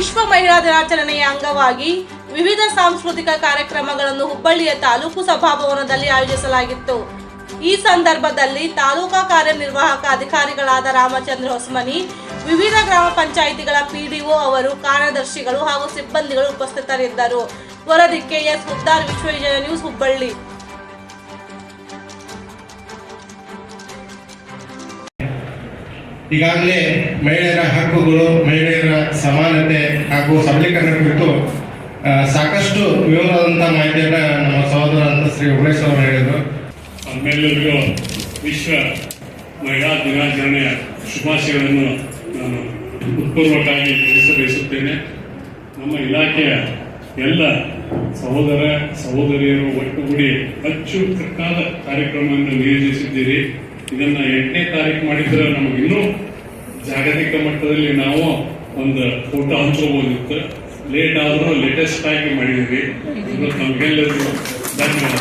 ವಿಶ್ವ ಮಹಿಳಾ ದಿನಾಚರಣೆಯ ಅಂಗವಾಗಿ ವಿವಿಧ ಸಾಂಸ್ಕೃತಿಕ ಕಾರ್ಯಕ್ರಮಗಳನ್ನು ಹುಬ್ಬಳ್ಳಿಯ ತಾಲೂಕು ಸಭಾಭವನದಲ್ಲಿ ಆಯೋಜಿಸಲಾಗಿತ್ತು. ಈ ಸಂದರ್ಭದಲ್ಲಿ ತಾಲೂಕಾ ಕಾರ್ಯನಿರ್ವಾಹಕ ಅಧಿಕಾರಿಗಳಾದ ರಾಮಚಂದ್ರ ಹೊಸಮನಿ, ವಿವಿಧ ಗ್ರಾಮ ಪಂಚಾಯಿತಿಗಳ ಪಿಡಿಒ ಅವರು, ಕಾರ್ಯದರ್ಶಿಗಳು ಹಾಗೂ ಸಿಬ್ಬಂದಿಗಳು ಉಪಸ್ಥಿತರಿದ್ದರು. ವರದಿ KS ಹುದ್ದಾರ್, ವಿಶ್ವವಿಜಯ ನ್ಯೂಸ್, ಹುಬ್ಬಳ್ಳಿ. ಈಗಾಗಲೇ ಮಹಿಳೆಯರ ಹಕ್ಕುಗಳು, ಮಹಿಳೆಯರ ಸಮಾನತೆ ಹಾಗೂ ಸಬಲೀಕರಣ ಕುರಿತು ಸಾಕಷ್ಟು ವಿವರವಾದಂಥ ಮಾಹಿತಿಯನ್ನು ನಮ್ಮ ಸಹೋದರ ಶ್ರೀ ಉಮೇಶ್ ಅವರು ಹೇಳಿದರು. ನಮ್ಮೆಲ್ಲರಿಗೂ ವಿಶ್ವ ಮಹಿಳಾ ದಿನಾಚರಣೆಯ ಶುಭಾಶಯಗಳನ್ನು ನಾನು ಹೃತ್ಪೂರ್ವಕವಾಗಿ ತಿಳಿಸಬಯಸುತ್ತೇನೆ. ನಮ್ಮ ಇಲಾಖೆಯ ಎಲ್ಲ ಸಹೋದರ ಸಹೋದರಿಯರು ಒಟ್ಟುಗೂಡಿ ಅಚ್ಚುಕಟ್ಟಾದ ಕಾರ್ಯಕ್ರಮವನ್ನು ನಿಯೋಜಿಸಿದ್ದೀರಿ. ಇದನ್ನ 8ನೇ ತಾರೀಕು ಮಾಡಿದ್ರೆ ನಮಗಿನ್ನೂ ಜಾಗತಿಕ ಮಟ್ಟದಲ್ಲಿ ನಾವು ಒಂದು ಫೋಟೋ ಹಂಚ್ಕೋಬಹುದಿತ್ತು. ಲೇಟ್ ಆದರೂ ಲೇಟೆಸ್ಟ್ ಆಗಿ ಮಾಡಿದ್ದೀವಿ. ನಮಗೆಲ್ಲರಿಗೂ ಧನ್ಯವಾದ.